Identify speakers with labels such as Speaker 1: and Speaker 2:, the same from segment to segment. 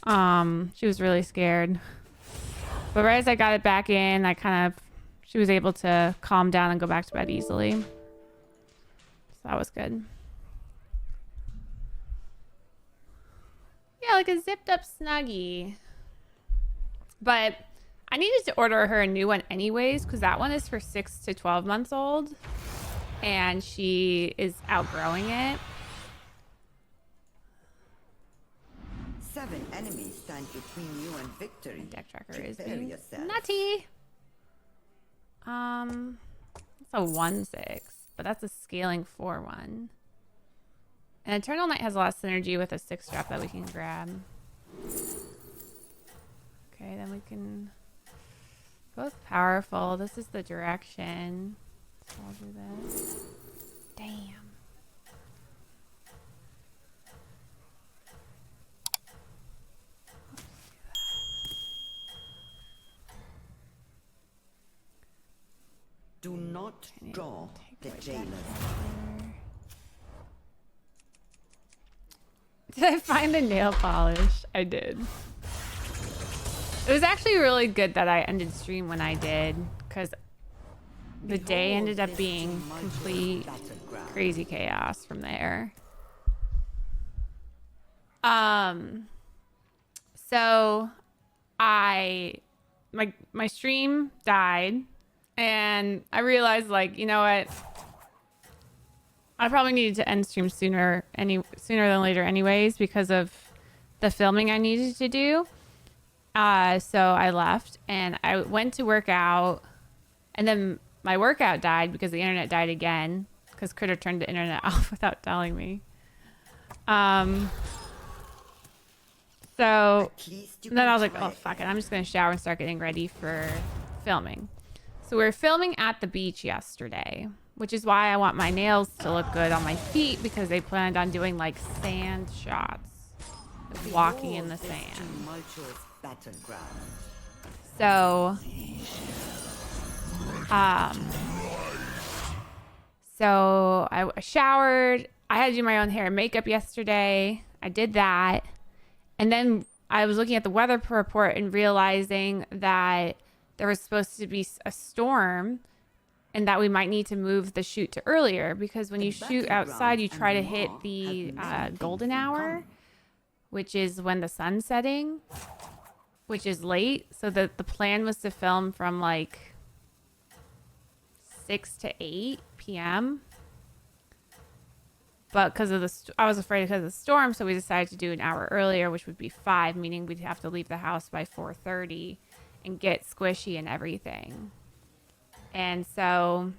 Speaker 1: She was really scared. But right as I got it back in, she was able to calm down and go back to bed easily. So that was good. Yeah, like a zipped up Snuggie. But I needed to order her a new one anyways, because that one is for 6 to 12 months old. And she is outgrowing it.
Speaker 2: 7 enemies stand between you and victory.
Speaker 1: My deck tracker is being nutty. It's a 1/6, but that's a scaling 4/1. And Eternal Knight has a lot of synergy with a 6-drop that we can grab. Okay, then we can both powerful. This is the direction. So I'll do this. Damn.
Speaker 2: Do not draw the jailer.
Speaker 1: Did I find the nail polish? I did. It was actually really good that I ended stream when I did, because the day ended up being complete crazy chaos from there. So my stream died, and I realized, like, you know what? I probably needed to end stream sooner than later anyways, because of the filming I needed to do. So I left and I went to work out, and then my workout died because the internet died again, because Critter turned the internet off without telling me. So then I was like, oh, fuck it. I'm just going to shower and start getting ready for filming. So we were filming at the beach yesterday, which is why I want my nails to look good on my feet, because they planned on doing like sand shots, like walking in the sand. So, so I showered. I had to do my own hair and makeup yesterday. I did that. And then I was looking at the weather report and realizing that there was supposed to be a storm, and that we might need to move the shoot to earlier, because when you shoot outside, you try to hit the golden hour, which is when the sun's setting, which is late. So the plan was to film from like 6 to 8 p.m. But because of I was afraid because of the storm, so we decided to do an hour earlier, which would be 5, meaning we'd have to leave the house by 4:30 and get squishy and everything. And so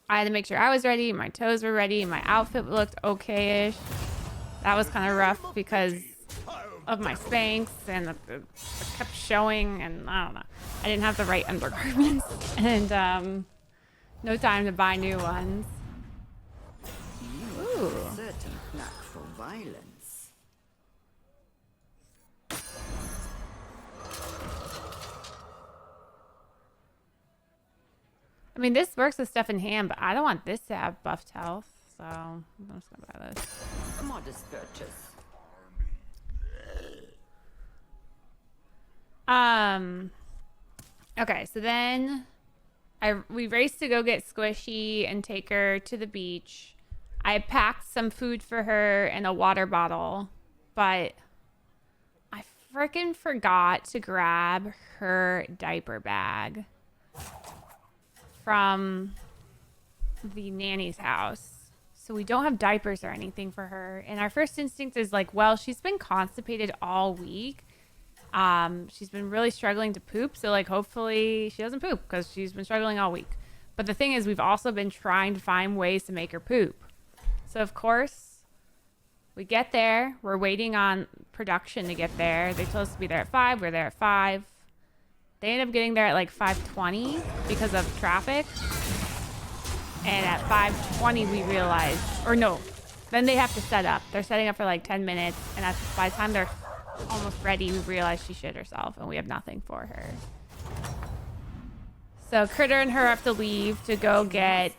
Speaker 1: I had to make sure I was ready, my toes were ready, my outfit looked okay-ish. That was kind of rough because of my Spanx, and it kept showing, and I don't know. I didn't have the right undergarments, and no time to buy new ones. Ooh.
Speaker 2: Certain knack for violence.
Speaker 1: I mean, this works with stuff in hand, but I don't want this to have buffed health, so I'm just gonna buy this.
Speaker 2: A modest purchase.
Speaker 1: Okay, so then we raced to go get Squishy and take her to the beach. I packed some food for her and a water bottle, but I freaking forgot to grab her diaper bag from the nanny's house. So we don't have diapers or anything for her. And our first instinct is like, well, she's been constipated all week. She's been really struggling to poop. So like, hopefully she doesn't poop, because she's been struggling all week. But the thing is, we've also been trying to find ways to make her poop. So of course we get there, we're waiting on production to get there. They told us to be there at 5. We're there at 5. They ended up getting there at like 5:20 because of traffic. And at 5:20 we realized, or no, then they have to set up. They're setting up for like 10 minutes. And by the time they're almost ready, we realized she shit herself and we have nothing for her. So Critter and her have to leave to go buy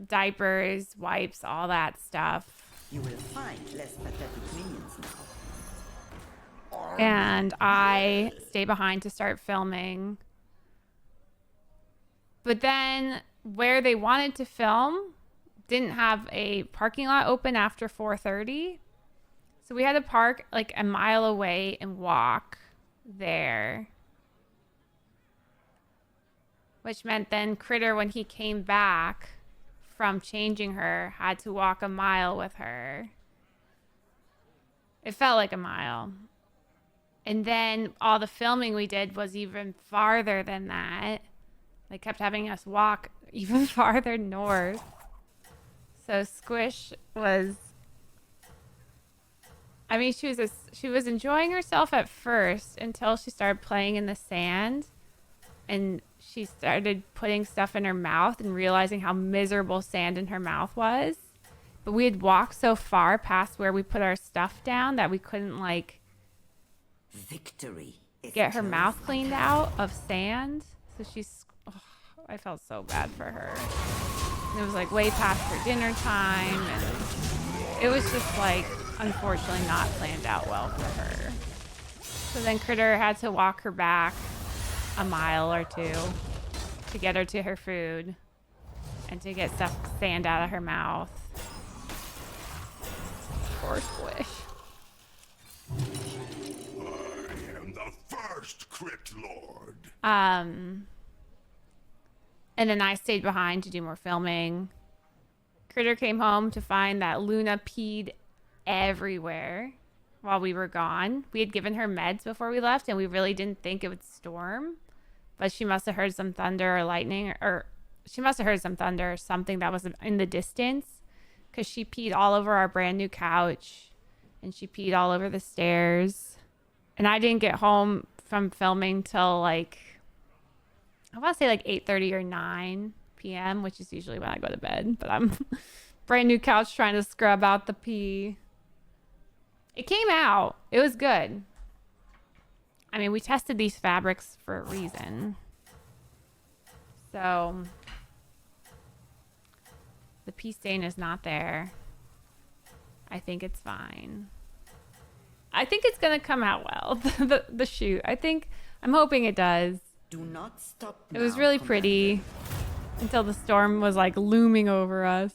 Speaker 1: diapers, wipes, all that stuff.
Speaker 2: You will find less pathetic minions now.
Speaker 1: And I stay behind to start filming. But then where they wanted to film didn't have a parking lot open after 4:30. So we had to park like a mile away and walk there. Which meant then Critter, when he came back from changing her, had to walk a mile with her. It felt like a mile. And then all the filming we did was even farther than that. They kept having us walk even farther north. So Squish was... I mean, she was enjoying herself at first until she started playing in the sand. And she started putting stuff in her mouth and realizing how miserable sand in her mouth was. But we had walked so far past where we put our stuff down that we couldn't, like,
Speaker 2: Victory is
Speaker 1: get her
Speaker 2: close
Speaker 1: mouth
Speaker 2: at
Speaker 1: cleaned
Speaker 2: hand.
Speaker 1: out of sand. So she's... Oh, I felt so bad for her. And it was, like, way past her dinner time. And it was just, like, unfortunately not planned out well for her. So then Critter had to walk her back a mile or two to get her to her food and to get sand out of her mouth. Poor Squish.
Speaker 3: I am the first Crit Lord.
Speaker 1: And then I stayed behind to do more filming. Critter came home to find that Luna peed everywhere while we were gone. We had given her meds before we left, and we really didn't think it would storm. But she must have heard some thunder or lightning, or she must have heard some thunder or something that was in the distance, because she peed all over our brand new couch, and she peed all over the stairs. And I didn't get home from filming till like, I want to say like 8:30 or 9 p.m., which is usually when I go to bed. But I'm brand new couch trying to scrub out the pee. It came out. It was good. I mean, we tested these fabrics for a reason. So the pee stain is not there. I think it's fine. I think it's going to come out well, the shoot. I'm hoping it does.
Speaker 2: Do not stop
Speaker 1: It was
Speaker 2: now,
Speaker 1: really
Speaker 2: Commander.
Speaker 1: pretty until the storm was like looming over us.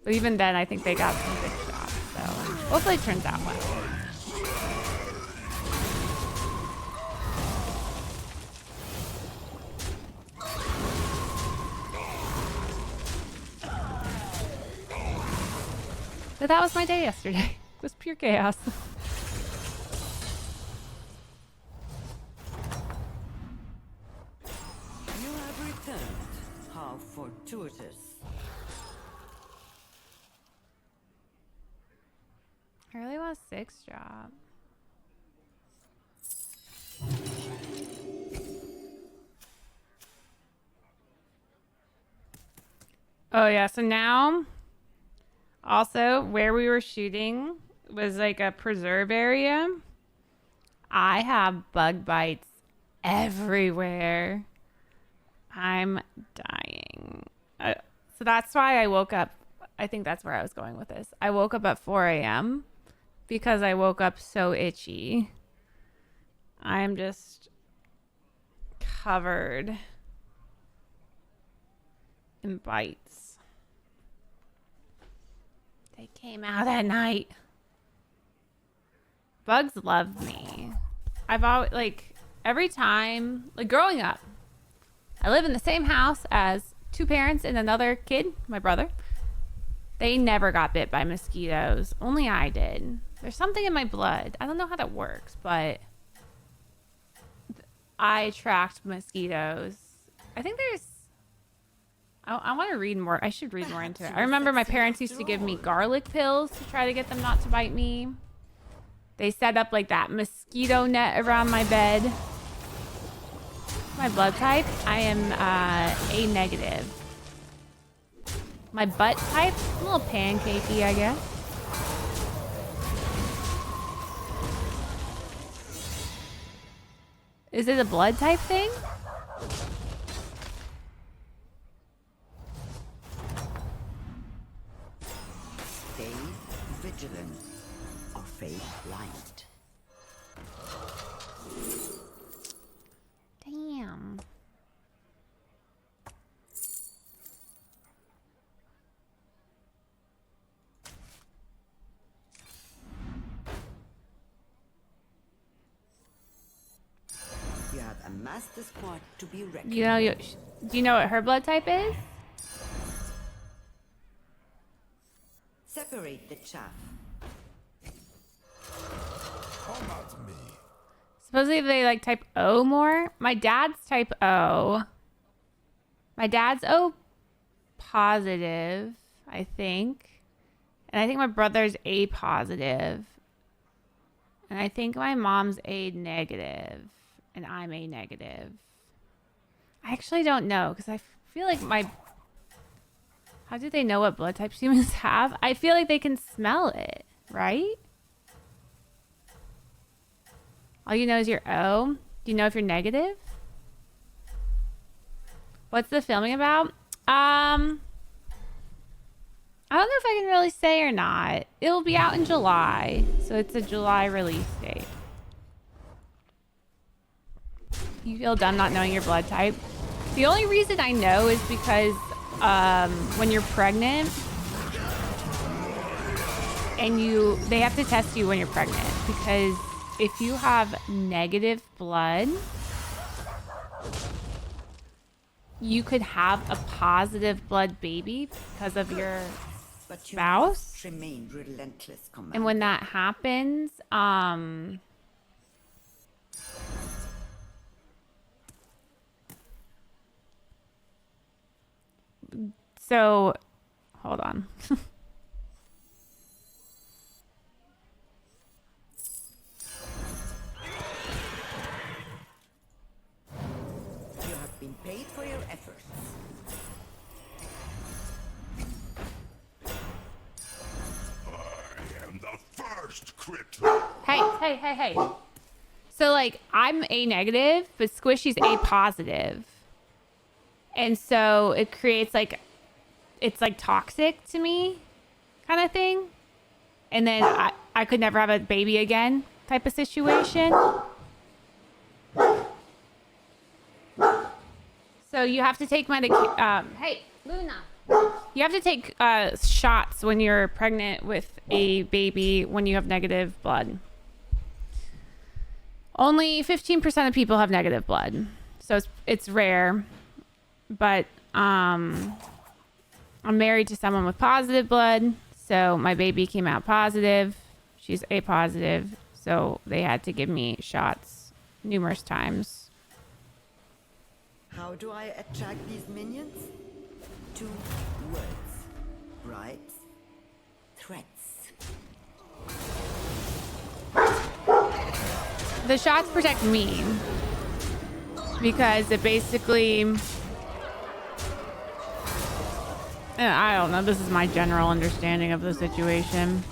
Speaker 1: But even then, I think they got some good shots. So hopefully it turns out well. But that was my day yesterday. It was pure chaos.
Speaker 2: You have returned. How fortuitous.
Speaker 1: I really want a 6 drop. Oh yeah, so now also where we were shooting was like a preserve area. I have bug bites everywhere. I'm dying. So that's why I woke up. I think that's where I was going with this. I woke up at 4 a.m. because I woke up so itchy. I'm just covered in bites. They came out at night. Bugs love me. I've always, like, every time, like, growing up, I live in the same house as 2 parents and another kid, my brother. They never got bit by mosquitoes. Only I did. There's something in my blood. I don't know how that works, but I attract mosquitoes. I think there's... I want to read more. I should read more into it. I remember my parents used to give me garlic pills to try to get them not to bite me. They set up like that mosquito net around my bed. My blood type, I am A negative. My butt type, a little pancakey, I guess. Is it a blood type thing?
Speaker 2: Stay vigilant or fade blind.
Speaker 1: Damn.
Speaker 2: You have a master squad to be reckoned.
Speaker 1: Do you know what her blood type is?
Speaker 2: Separate the chaff.
Speaker 3: Come at me.
Speaker 1: Supposedly they like type O more. My dad's type O. My dad's O positive, I think. And I think my brother's A positive. And I think my mom's A negative. And I'm A negative. I actually don't know because I feel like my... How do they know what blood types humans have? I feel like they can smell it, right? All you know is your O. Do you know if you're negative? What's the filming about? I don't know if I can really say or not. It'll be out in July. So it's a July release date. You feel dumb not knowing your blood type? The only reason I know is because when you're pregnant and they have to test you when you're pregnant, because if you have negative blood, you could have a positive blood baby because of your
Speaker 2: But you
Speaker 1: spouse.
Speaker 2: must remain relentless, Commander.
Speaker 1: And when that happens, so hold on.
Speaker 2: You have been paid for your efforts.
Speaker 3: I am the first crit.
Speaker 1: Hey. So like I'm A negative, but Squishy's A positive. And so it creates like, it's like toxic to me kind of thing. And then I could never have a baby again type of situation. So you have to take hey, Luna. You have to take shots when you're pregnant with a baby when you have negative blood. Only 15% of people have negative blood. So it's rare. But I'm married to someone with positive blood. So my baby came out positive. She's A positive. So they had to give me shots numerous times.
Speaker 2: How do I attract these minions? 2 words. Bribes. Threats.
Speaker 1: The shots protect me. Because it basically... I don't know. This is my general understanding of the situation.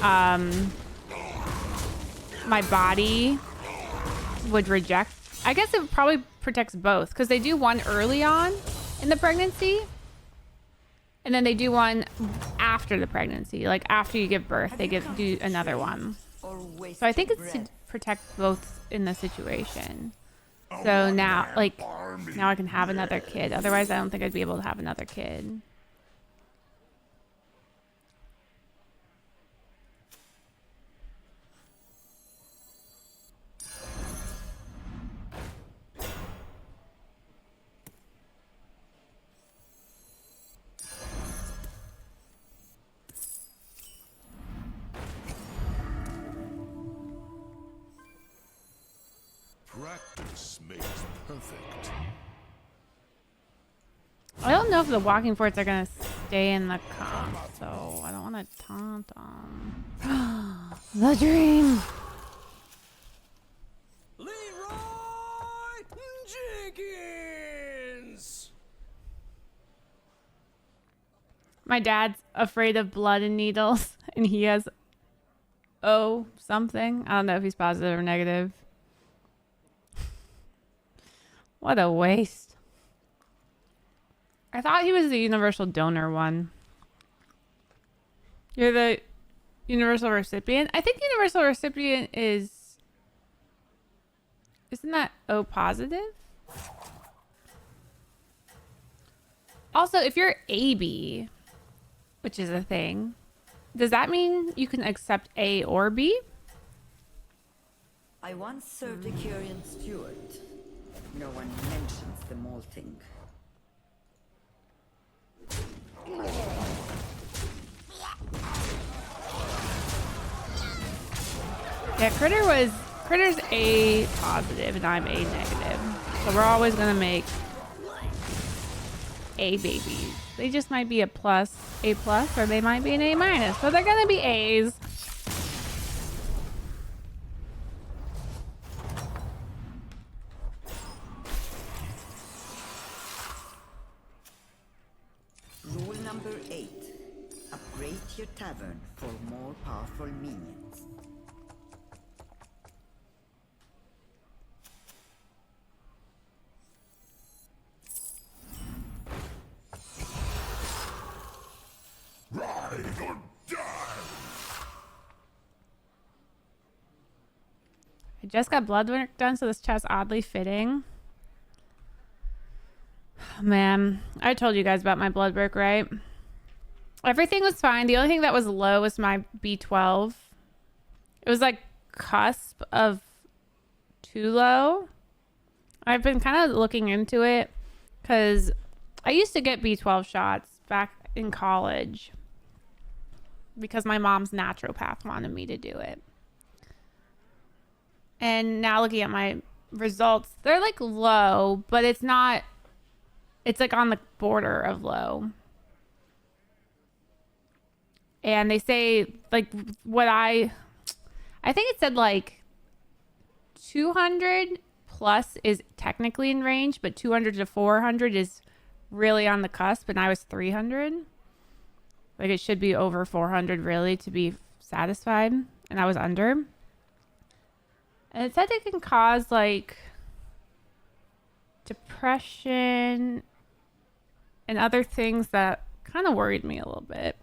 Speaker 1: My body would reject. I guess it probably protects both because they do one early on in the pregnancy, and then they do one after the pregnancy, like after you give birth. They do another one. So I think it's to protect both in the situation. So now, like, now I can have another kid. Otherwise, I don't think I'd be able to have another kid.
Speaker 3: Practice makes perfect.
Speaker 1: I don't know if the walking forts are gonna stay in the comp, so I don't want to taunt them. The dream.
Speaker 4: Leroy Jenkins.
Speaker 1: My dad's afraid of blood and needles, and he has something. I don't know if he's positive or negative. What a waste. I thought he was the universal donor one. You're the Universal recipient. I think universal recipient is, isn't that O positive? Also, if you're AB, which is a thing, does that mean you can accept A or B?
Speaker 2: I once served a Curian steward. No one mentions the molting.
Speaker 1: Yeah, Critter's A positive and I'm A negative. So we're always gonna make A babies. They just might be a plus, A plus, or they might be an A minus. So they're gonna be A's.
Speaker 2: Rule number 8. Upgrade your tavern for more powerful minions.
Speaker 3: Ride or die!
Speaker 1: I just got blood work done, so this chest's oddly fitting. Man, I told you guys about my blood work, right? Everything was fine. The only thing that was low was my B12. It was like cusp of too low. I've been kind of looking into it because I used to get B12 shots back in college because my mom's naturopath wanted me to do it. And now looking at my results, they're like low, but it's not, it's like on the border of low. And they say like what I think it said like 200 plus is technically in range, but 200 to 400 is really on the cusp, and I was 300. Like it should be over 400 really to be satisfied, and I was under. And it said it can cause like depression and other things that kind of worried me a little bit.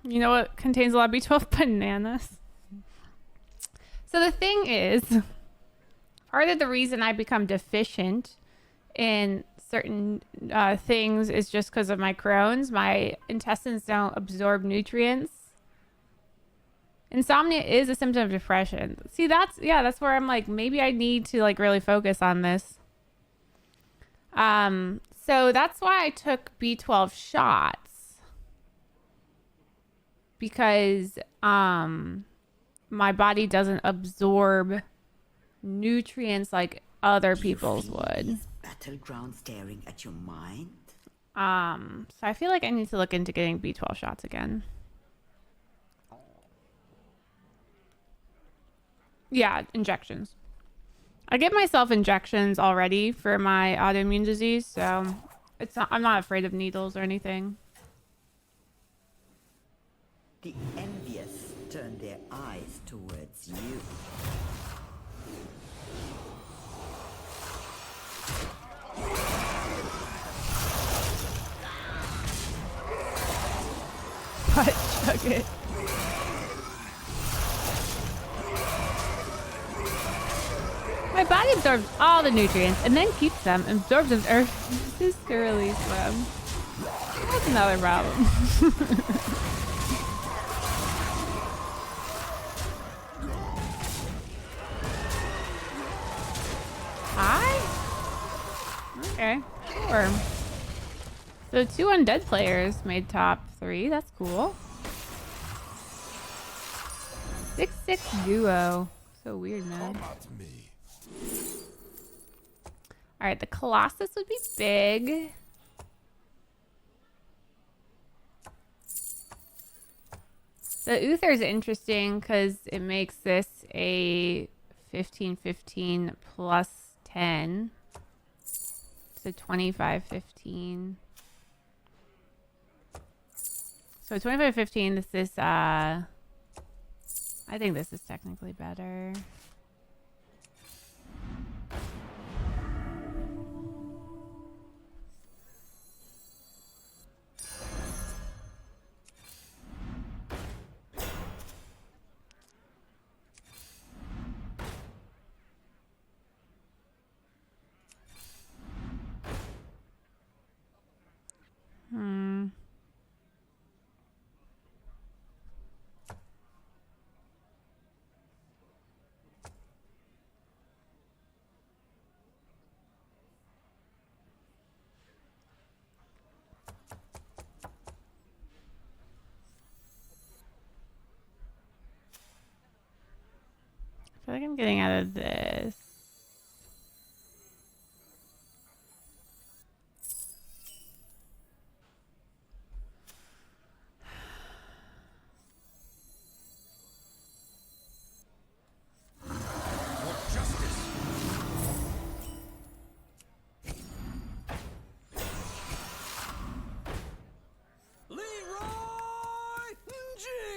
Speaker 1: You know what contains a lot of B12? Bananas. So the thing is, part of the reason I become deficient in certain things is just because of my Crohn's. My intestines don't absorb nutrients. Insomnia is a symptom of depression. See, that's where I'm like, maybe I need to like really focus on this. So that's why I took B12 shots. Because my body doesn't absorb nutrients like other people's would.
Speaker 2: Battleground staring at your mind?
Speaker 1: So I feel like I need to look into getting B12 shots again. Yeah, injections. I give myself injections already for my autoimmune disease, so I'm not afraid of needles or anything.
Speaker 2: The envious turn their eyes towards you.
Speaker 1: Butt chug it. My body absorbs all the nutrients and then keeps them and absorbs them or refuses to release them. That's another problem. Hi? Okay, sure. So 2 undead players made top 3. That's cool. 6-6 duo. So weird, man. All right, the Colossus would be big. The Uther is interesting because it makes this a 15-15 plus 10. So 25-15. So 25-15, this is, I think this is technically better. feel like I'm getting out of this.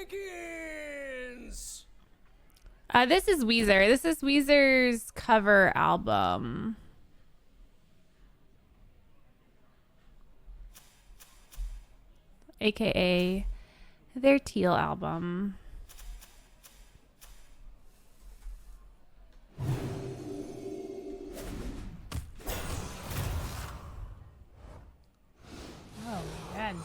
Speaker 4: Jenkins.
Speaker 1: This is Weezer. This is Weezer's cover album. AKA their Teal album. Oh, man.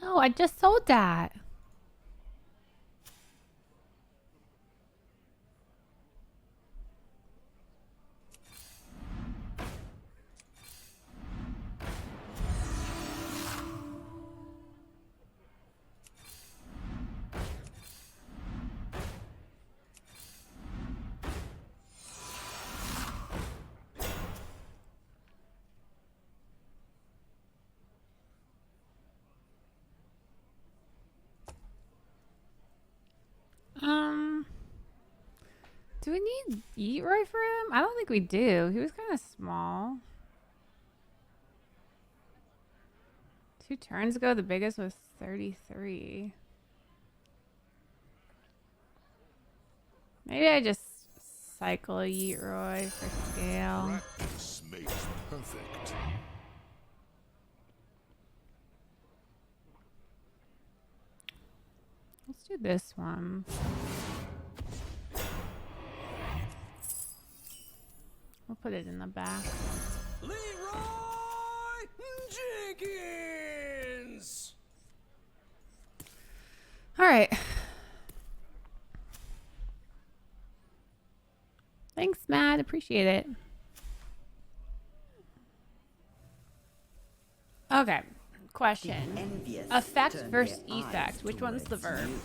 Speaker 1: No, I just sold that. Do we need Eatroy for him? I don't think we do. He was kind of small. 2 turns ago, the biggest was 33. Maybe I just cycle a Eatroy for scale.
Speaker 3: Practice makes perfect.
Speaker 1: Let's do this one. We'll put it in the back.
Speaker 4: Leroy Jenkins.
Speaker 1: All right. Thanks, Matt. Appreciate it. Okay. Question.
Speaker 2: Envious
Speaker 1: Effect
Speaker 2: turn
Speaker 1: versus
Speaker 2: their eyes
Speaker 1: effect. Which one's the
Speaker 2: towards
Speaker 1: verb?
Speaker 2: you.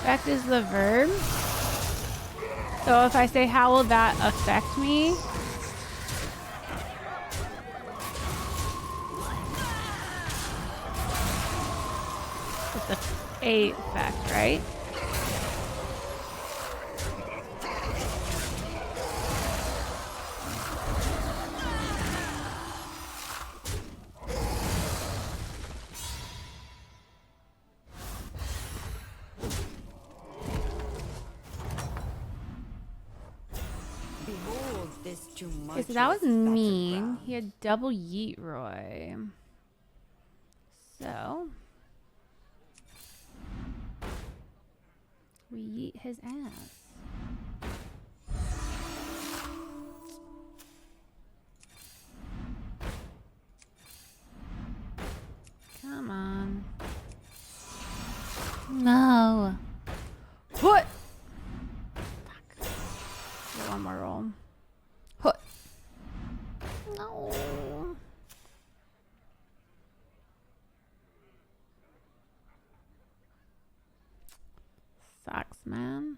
Speaker 1: Effect is the verb. So if I say, how will that affect me? It's a effect, right?
Speaker 2: Behold this
Speaker 1: Okay, so that was
Speaker 2: tumultuous
Speaker 1: mean.
Speaker 2: battleground.
Speaker 1: He had double Yeetroy. So we yeet his ass. Come on. No. What? Fuck. Get one more roll. Put. No. Sucks, man.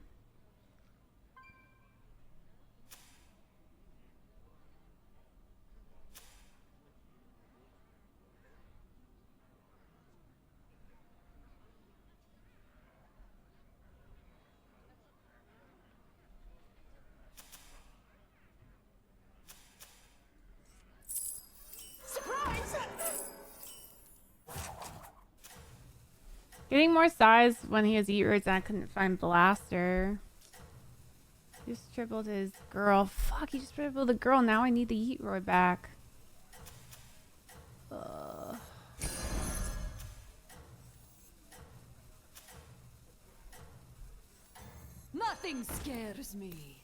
Speaker 1: Getting more size when he has eat roots and I couldn't find blaster. Just tripled his girl. Fuck, he just tripled the girl. Now I need the eat roid back.
Speaker 5: Nothing scares me.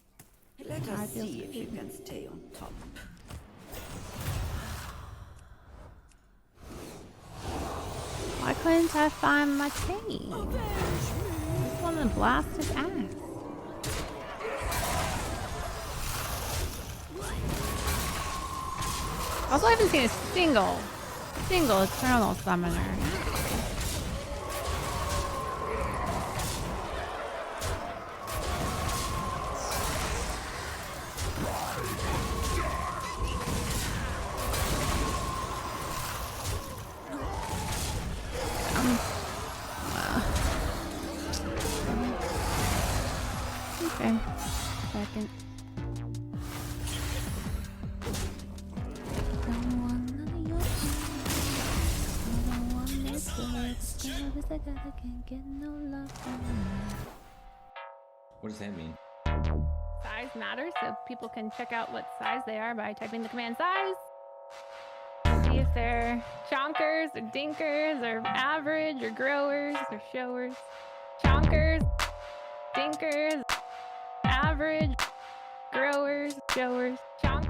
Speaker 2: Let
Speaker 1: I
Speaker 2: us
Speaker 1: feel
Speaker 2: see if you
Speaker 1: sleepy.
Speaker 2: can stay on top.
Speaker 1: Why couldn't I find my chain? I just want to blast his ass. Also, I haven't seen a single Eternal Summoner. Okay. Second.
Speaker 6: What does that mean?
Speaker 1: Size matters, so people can check out what size they are by typing the command size. See if they're chonkers or dinkers or average or growers or showers. Chonkers, dinkers, average, growers, showers, chonkers.